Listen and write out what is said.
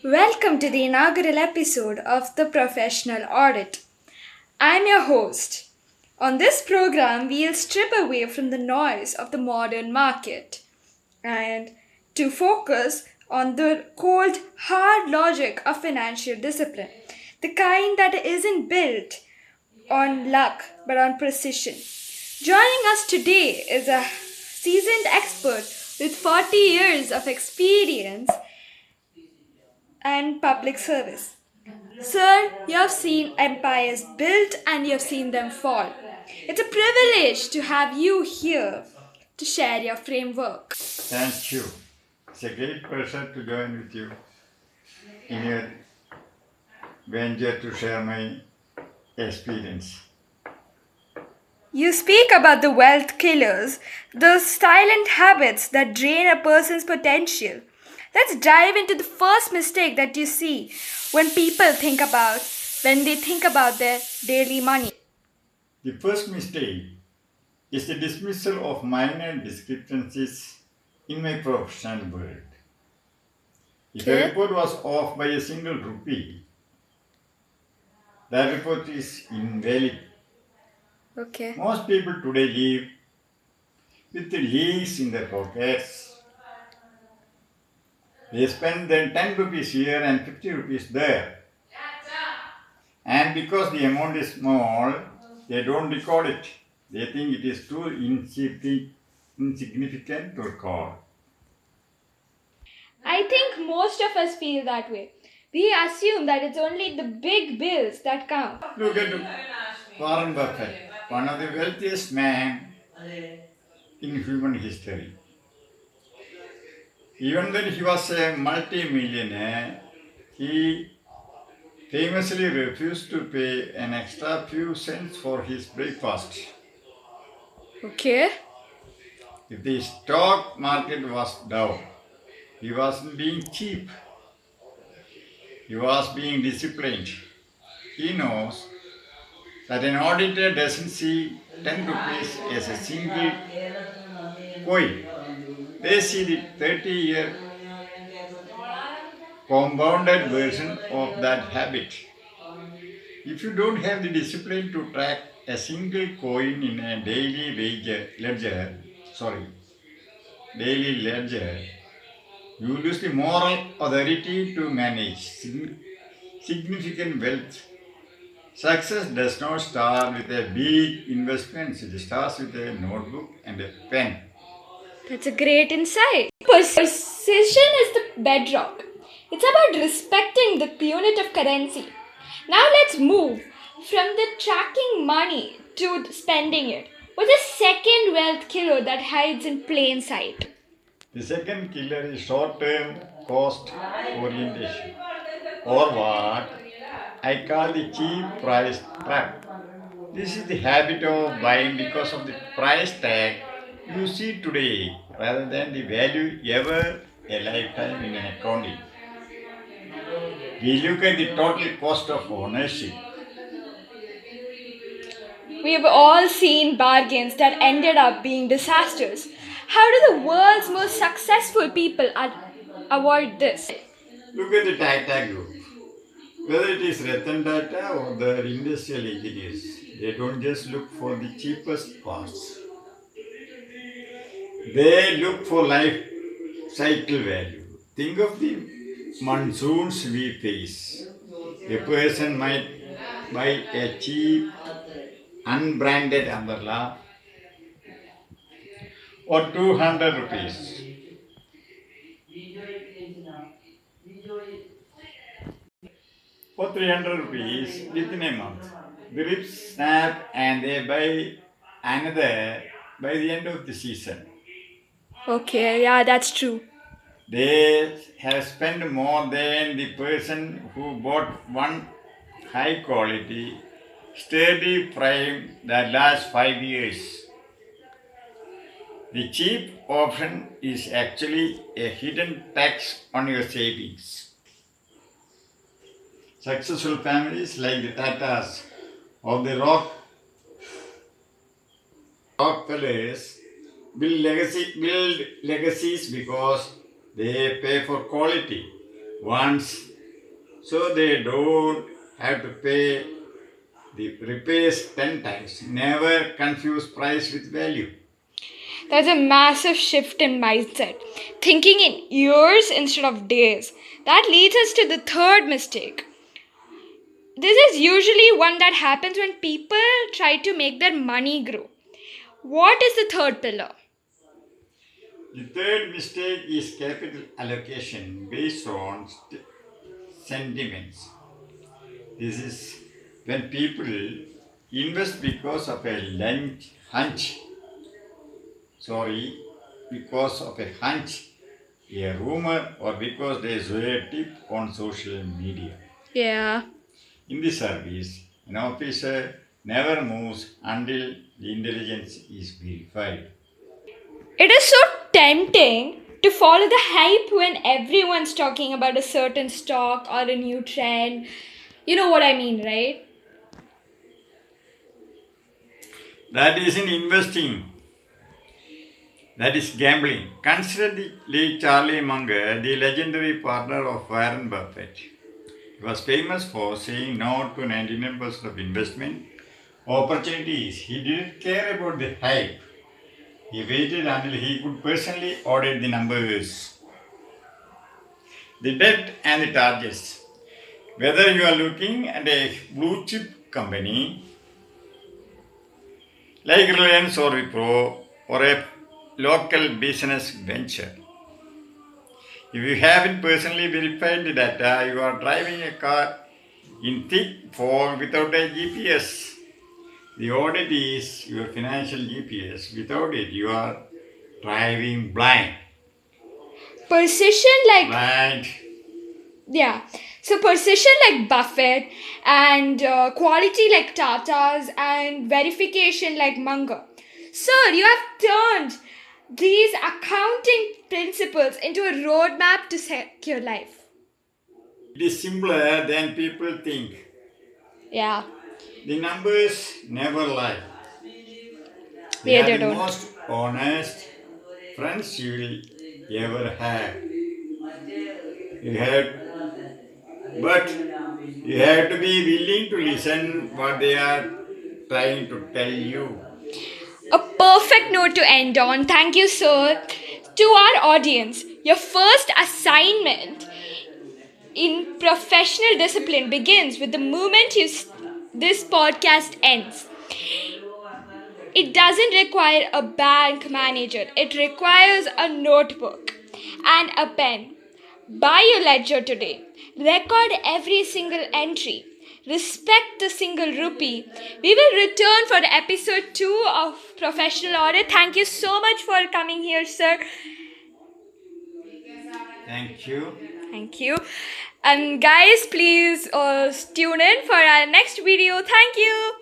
Welcome to the inaugural episode of The Professional Audit. I'm your host. On this program, we'll strip away from the noise of the modern market and to focus on the cold, hard logic of financial discipline, the kind that isn't built on luck but on precision. Joining us today is a seasoned expert with 40 years of experience and public service. Sir, you have seen empires built and you have seen them fall. It's a privilege to have you here to share your framework. Thank you. It's a great pleasure to join with you in your venture to share my experience. You speak about the wealth killers, those silent habits that drain a person's potential. Let's dive into the first mistake that you see when they think about their daily money. The first mistake is the dismissal of minor discrepancies in my professional world. If a Okay. report was off by a single rupee, that report is invalid. Okay. Most people today live with the leaks in their pockets. They spend then 10 rupees here and 50 rupees there. And because the amount is small, they don't record it. They think it is too insignificant to record. I think most of us feel that way. We assume that it's only the big bills that count. Look at Warren Buffett, one of the wealthiest men in human history. Even when he was a multi-millionaire, he famously refused to pay an extra few cents for his breakfast. Okay. If the stock market was down, he wasn't being cheap. He was being disciplined. He knows that an auditor doesn't see 10 rupees as a single coin. They see the 30-year compounded version of that habit. If you don't have the discipline to track a single coin in a daily ledger, you lose the moral authority to manage significant wealth. Success does not start with a big investment, it starts with a notebook and a pen. That's a great insight. Precision is the bedrock. It's about respecting the unit of currency. Now let's move from the tracking money to spending it. What's the second wealth killer that hides in plain sight? The second killer is short term cost orientation, or what I call the cheap price trap. This is the habit of buying because of the price tag you see today rather than the value ever a lifetime in an accounting. We look at the total cost of ownership. We've all seen bargains that ended up being disasters. How do the world's most successful people avoid this? Look at the Tata Group. Whether it is Ratan Tata or the industrial engineers, they don't just look for the cheapest parts. They look for life cycle value. Think of the monsoons we face. A person might buy a cheap, unbranded umbrella or 200 rupees for 300 rupees within a month. The rips snap and they buy another by the end of the season. Okay, yeah, that's true. They have spent more than the person who bought one high quality, sturdy frame that lasts 5 years. The cheap option is actually a hidden tax on your savings. Successful families like the Tatas or the Rockefellers build legacies because they pay for quality. once so they don't have to pay the repairs 10 times. Never confuse price with value. That's a massive shift in mindset. Thinking in years instead of days. That leads us to the third mistake. This is usually one that happens when people try to make their money grow. What is the third pillar? The third mistake is capital allocation based on sentiments. This is when people invest because of a because of a hunch, a rumor, or because they saw a tip on social media. Yeah. In the service, an officer never moves until the intelligence is verified. It is so tempting to follow the hype when everyone's talking about a certain stock or a new trend. You know what I mean, right? That isn't investing, that is gambling. Consider the late Charlie Munger, the legendary partner of Warren Buffett. He was famous for saying no to 99% of investment opportunities. He didn't care about the hype. He waited until he could personally audit the numbers, the debt, and the targets. Whether you are looking at a blue chip company like Reliance or Wipro or a local business venture, if you haven't personally verified the data, you are driving a car in thick fog without a GPS. The audit is your financial GPS. Without it, you are driving blind. Precision like Blind. Yeah. So precision like Buffett and quality like Tata's and verification like Munger. Sir, you have turned these accounting principles into a roadmap to secure life. It is simpler than people think. Yeah. The numbers never lie. They Yeah, are they the don't. most honest friends you will ever have. You have, but you have to be willing to listen what they are trying to tell you. A perfect note to end on. Thank you, sir. To our audience, your first assignment in professional discipline begins with the moment this podcast ends. It doesn't require a bank manager, it requires a notebook and a pen. Buy your ledger today. Record every single entry. Respect the single rupee. We will return for the episode 2 of Professional Audit. Thank you so much for coming here, sir. Thank you. Thank you. And guys, please tune in for our next video. Thank you.